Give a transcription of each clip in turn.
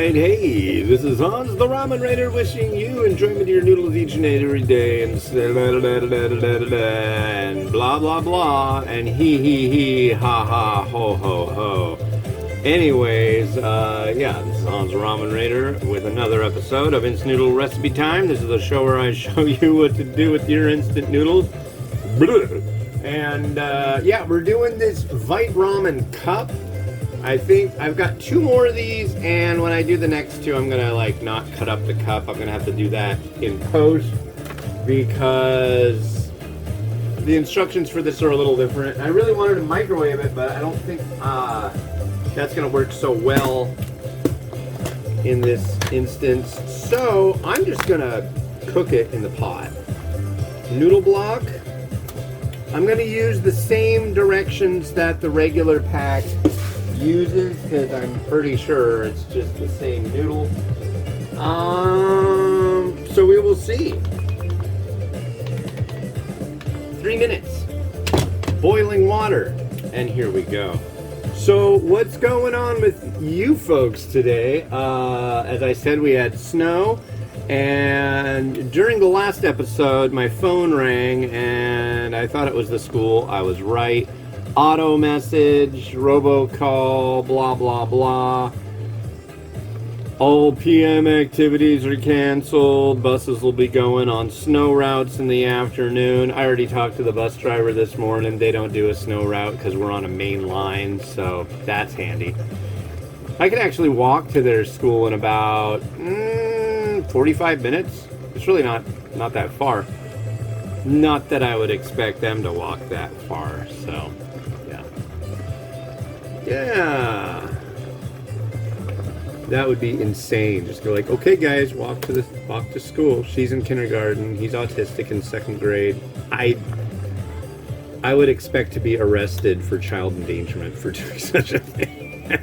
Alright, hey, this is Hans the Ramen Raider wishing you enjoyment of your noodles each and every day and blah blah blah and he ha ha ho ho ho. Anyways, yeah, this is Hans the Ramen Raider with another episode of Instant Noodle Recipe Time. This is a show where I show you what to do with your instant noodles. And yeah, we're doing this Vite ramen cup. I think I've got 2 more of these, and when I do the next 2, I'm gonna like not cut up the cup. I'm gonna have to do that in post because the instructions for this are a little different. I really wanted to microwave it, but I don't think that's gonna work so well in this instance. So I'm just gonna cook it in the pot. Noodle block. I'm gonna use the same directions that the regular pack uses because I'm pretty sure it's just the same noodle. So we will see. 3 minutes. Boiling water. And here we go. So what's going on with you folks today? As I said, we had snow. And during the last episode, my phone rang and I thought it was the school. I was right. Auto message, robocall, blah blah blah. All PM activities are canceled. Buses will be going on snow routes in the afternoon. I already talked to the bus driver this morning. They don't do a snow route because we're on a main line, so that's handy. I could actually walk to their school in about 45 minutes. It's really not that far. Not that I would expect them to walk that far, so yeah, that would be insane. Just go like, okay guys, walk to school. She's in kindergarten. He's autistic in 2nd grade. I would expect to be arrested for child endangerment for doing such a thing.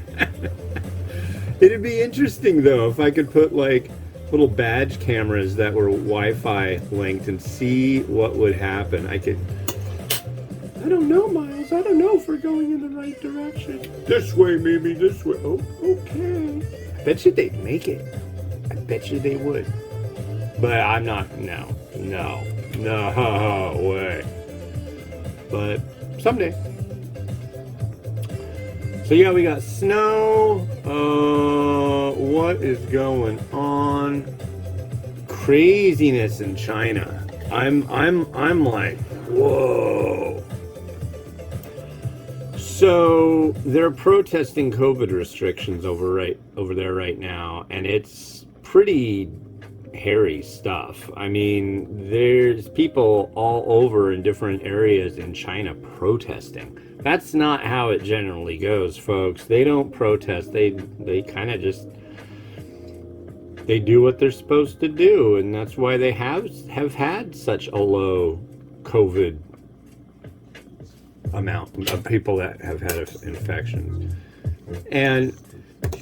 It'd be interesting though if I could put like little badge cameras that were Wi-Fi linked and see what would happen. I don't know, Miles. I don't know if we're going in the right direction. This way, maybe this way. Oh, okay. I bet you they'd make it. I bet you they would. But I'm not. No way. But someday. So yeah, we got snow. What is going on? Craziness in China. I'm like, whoa. So they're protesting COVID restrictions over there right now, and it's pretty hairy stuff. I mean, there's people all over in different areas in China protesting. That's not how it generally goes, folks. They don't protest. They kind of just do what they're supposed to do, and that's why they have had such a low COVID amount of people that have had infections. And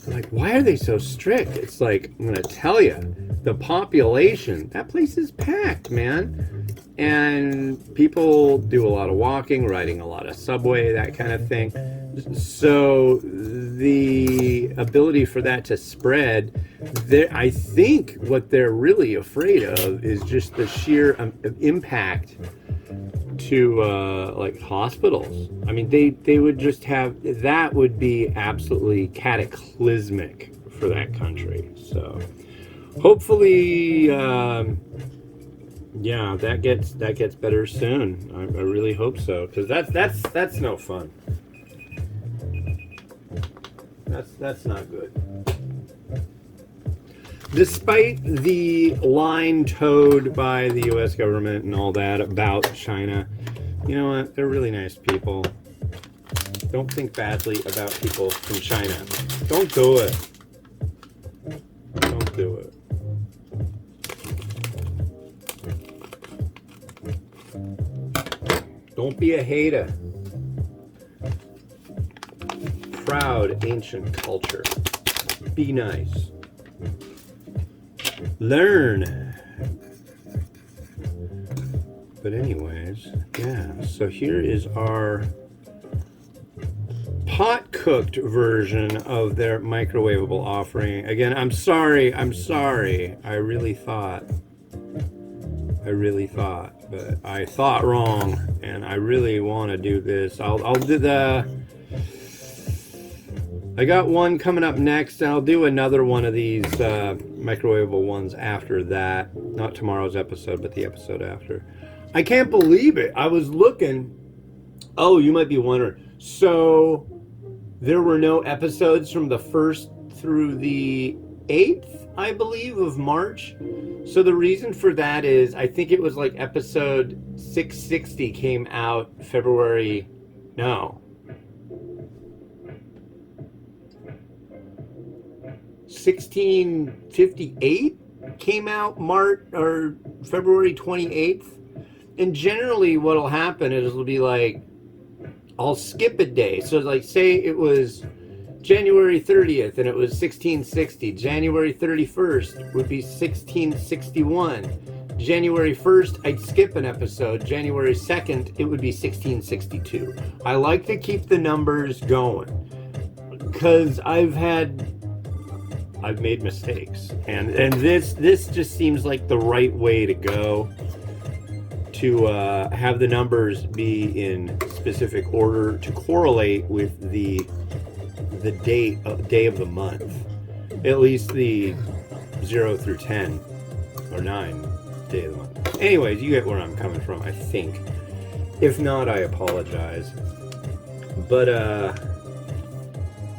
like, why are they so strict? It's like, I'm gonna tell you, the population, that place is packed, man. And people do a lot of walking, riding a lot of subway, that kind of thing. So the ability for that to spread, I think what they're really afraid of is just the sheer impact to like hospitals. I mean, they would just have, that would be absolutely cataclysmic for that country. So hopefully yeah, that gets better soon. I really hope so, because that's no fun. That's not good. Despite the line towed by the U.S. government and all that about China, you know what? They're really nice people. Don't think badly about people from China. Don't do it. Don't do it. Don't be a hater. Proud ancient culture. Be nice. Learn. But anyways, yeah, so here is our pot cooked version of their microwavable offering. Again, I'm sorry. I really thought, but I thought wrong, and I really want to do this. I'll do I got one coming up next, and I'll do another one of these microwavable ones after that. Not tomorrow's episode, but the episode after. I can't believe it. I was looking. Oh, you might be wondering. So there were no episodes from the 1st through the 8th, I believe, of March. So the reason for that is I think it was like episode 660 came out February. No. 1658 came out March or February 28th. And generally what'll happen is it'll be like, I'll skip a day. So like say it was January 30th and it was 1660. January 31st would be 1661. January 1st, I'd skip an episode. January 2nd, it would be 1662. I like to keep the numbers going because I've made mistakes. And this just seems like the right way to go, to have the numbers be in specific order to correlate with the day of the month, at least the 0 through 10 or 9 day of the month. Anyways, you get where I'm coming from, I think. If not, I apologize. But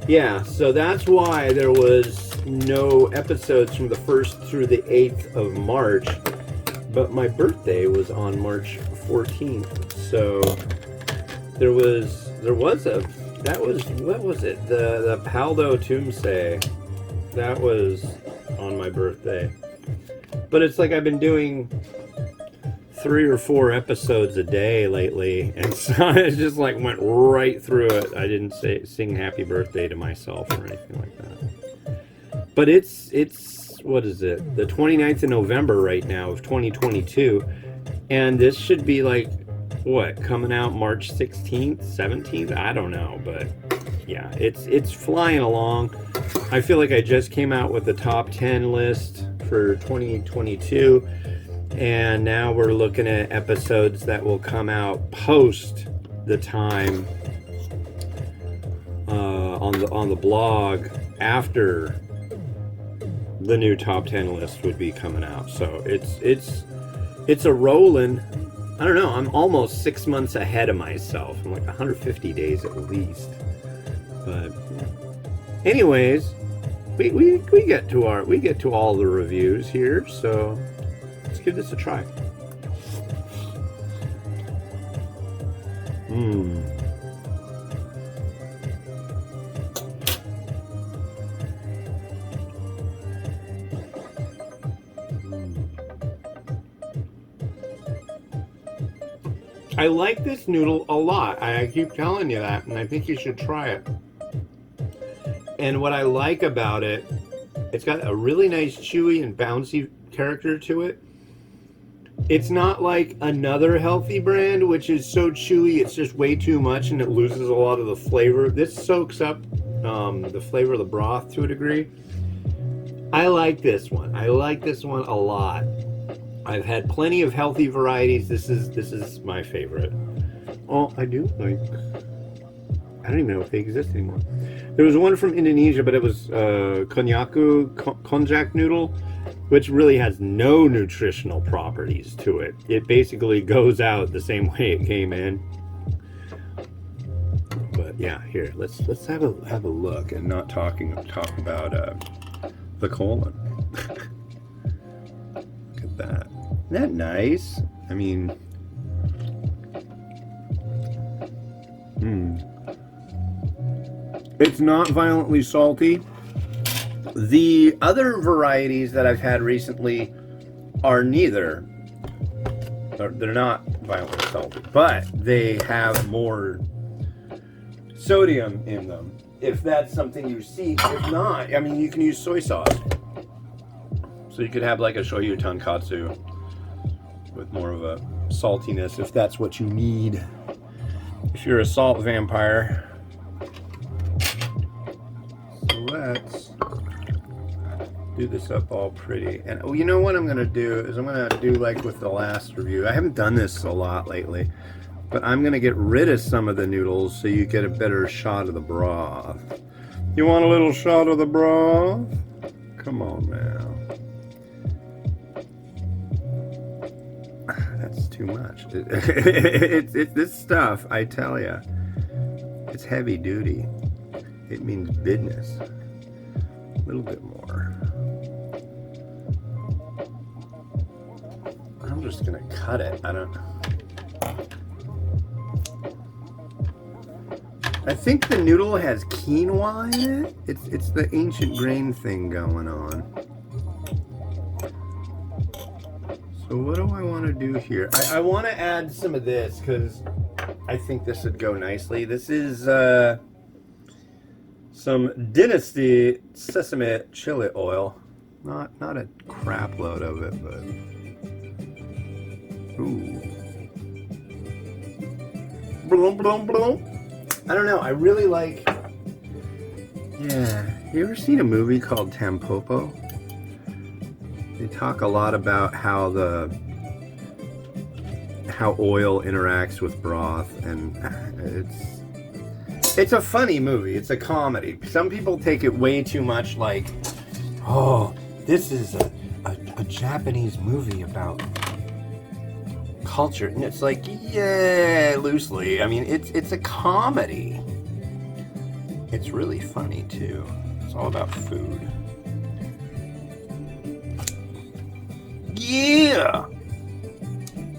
yeah, so that's why there was no episodes from the 1st through the 8th of March. But my birthday was on March 14th, so there was what was it? The Paldo Tumse. That was on my birthday. But it's like I've been doing 3 or 4 episodes a day lately, and so it just like went right through it. I didn't sing happy birthday to myself or anything like that. But it's what is it? The 29th of November right now of 2022, and this should be like what, coming out March 16th, 17th? I don't know, but yeah, it's flying along. I feel like I just came out with the top 10 list for 2022, and now we're looking at episodes that will come out post the time on the blog after the new top 10 list would be coming out. So it's a rolling. I don't know, I'm almost 6 months ahead of myself. I'm like 150 days at least. But anyways, we get to all the reviews here, so let's give this a try. I like this noodle a lot. I keep telling you that, and I think you should try it. And what I like about it, it's got a really nice chewy and bouncy character to it. It's not like another healthy brand, which is so chewy, it's just way too much and it loses a lot of the flavor. This soaks up the flavor of the broth to a degree. I like this one. I like this one a lot. I've had plenty of healthy varieties. This is my favorite. Oh, I do like. I don't even know if they exist anymore. There was one from Indonesia, but it was konjac noodle, which really has no nutritional properties to it. It basically goes out the same way it came in. But yeah, here let's have a look and not talk about the colon. Look at that. Isn't that nice? I mean, it's not violently salty. The other varieties that I've had recently are neither. They're not violently salty, but they have more sodium in them. If that's something you seek. If not, I mean, you can use soy sauce. So you could have like a shoyu tonkotsu with more of a saltiness if that's what you need. If you're a salt vampire. do this up all pretty. And oh, you know what I'm gonna do is I'm gonna do like with the last review. I haven't done this a lot lately, but I'm gonna get rid of some of the noodles so you get a better shot of the broth. You want a little shot of the broth? Come on now. That's too much. It's this stuff, I tell ya. It's heavy duty. It means business. A little bit more. I'm just gonna cut it. I think the noodle has quinoa in it. It's the ancient grain thing going on. So what do I want to do here? I want to add some of this because I think this would go nicely. This is some Dynasty sesame chili oil. Not a crap load of it, but ooh. Bloom, bloom, bloom. I don't know. I really like. Yeah. You ever seen a movie called Tampopo? They talk a lot about how oil interacts with broth, and it's a funny movie. It's a comedy. Some people take it way too much, like, oh, this is a Japanese movie about culture, and it's like, yeah, loosely. I mean, it's a comedy. It's really funny too. It's all about food. Yeah!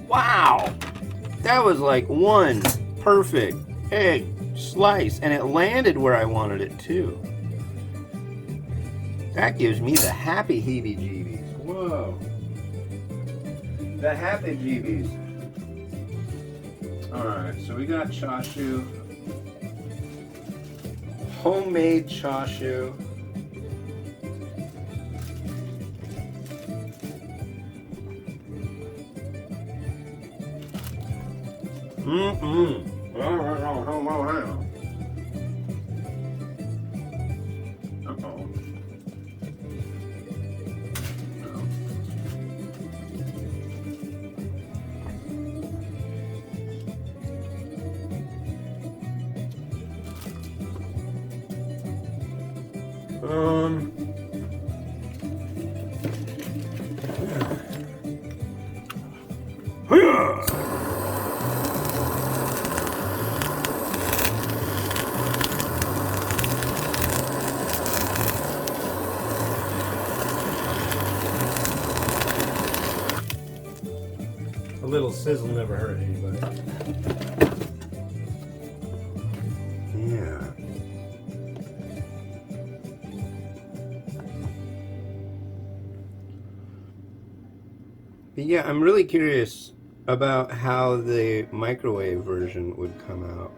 Wow! That was like one perfect egg slice, and it landed where I wanted it too. That gives me the happy heebie-jeebies. Whoa! The happy jeebies. Alright, so we got chashu. Homemade chashu. A little sizzle never hurt anybody. Yeah. But yeah, I'm really curious about how the microwave version would come out.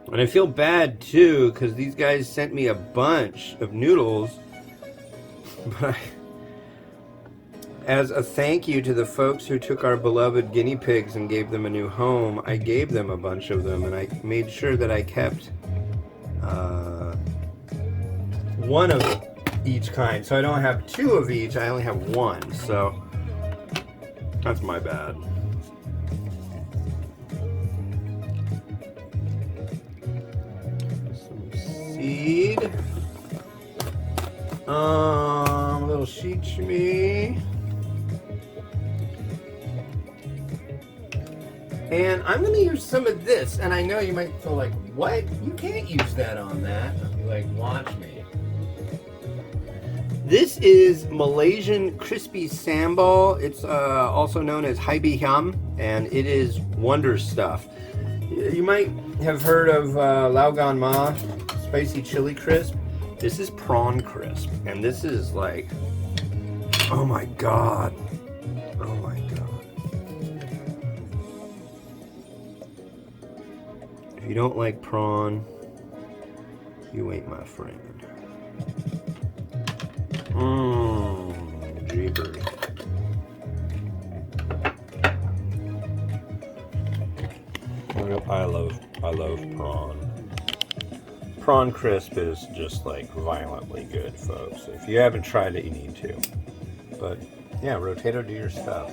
And I feel bad too, because these guys sent me a bunch of noodles, but as a thank you to the folks who took our beloved guinea pigs and gave them a new home, I gave them a bunch of them, and I made sure that I kept one of each kind. So I don't have two of each, I only have one. So that's my bad. Some seed. A little shichimi. And I'm going to use some of this, and I know you might feel like, what? You can't use that on that. I'll be like, watch me. This is Malaysian crispy sambal. It's also known as hai bi hiam, and it is wonder stuff. You might have heard of Lao Gan Ma, spicy chili crisp. This is prawn crisp, and this is like, oh my god. Oh my god. If you don't like prawn, you ain't my friend. Jeepers. I love prawn. prawn crisp is just like violently good, folks. If you haven't tried it, you need to. But yeah, Rotato, do your stuff.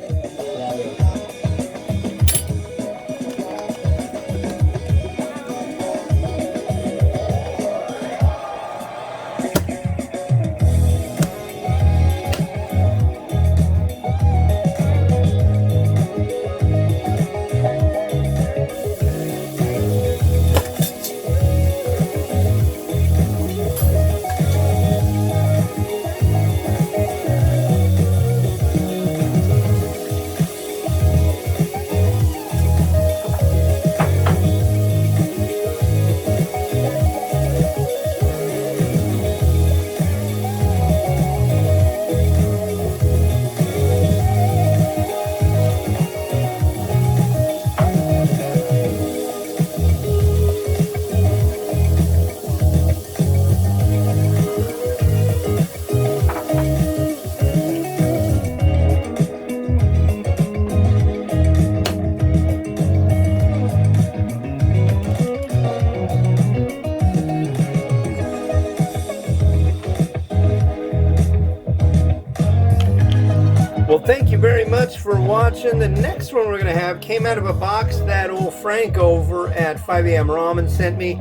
Well, thank you very much for watching. The next one we're going to have came out of a box that old Frank over at 5am Ramen sent me.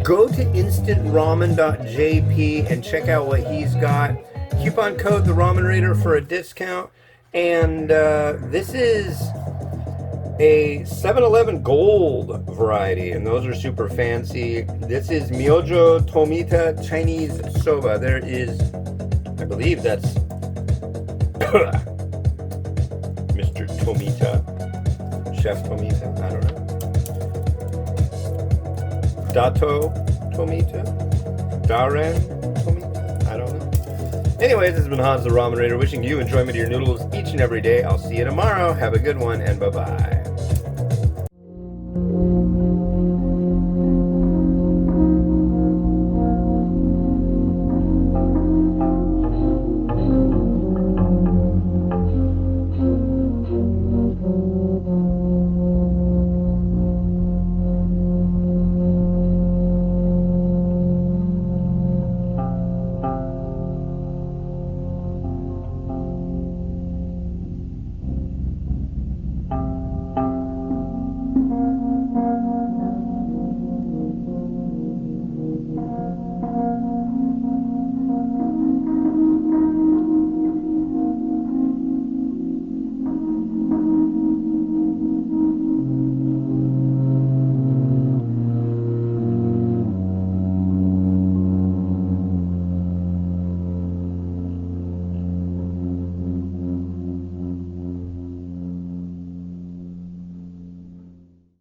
Go to instantramen.jp and check out what he's got. Coupon code the Ramen Raider for a discount. And this is a 7-Eleven Gold variety, and those are super fancy. This is Myojo Tomita Chinese Soba. There is, I believe that's Mr. Tomita, Chef Tomita, I don't know. Dato Tomita, Daren Tomita, I don't know. Anyways, this has been Hans the Ramen Raider, wishing you enjoyment of your noodles each and every day. I'll see you tomorrow. Have a good one, and bye-bye.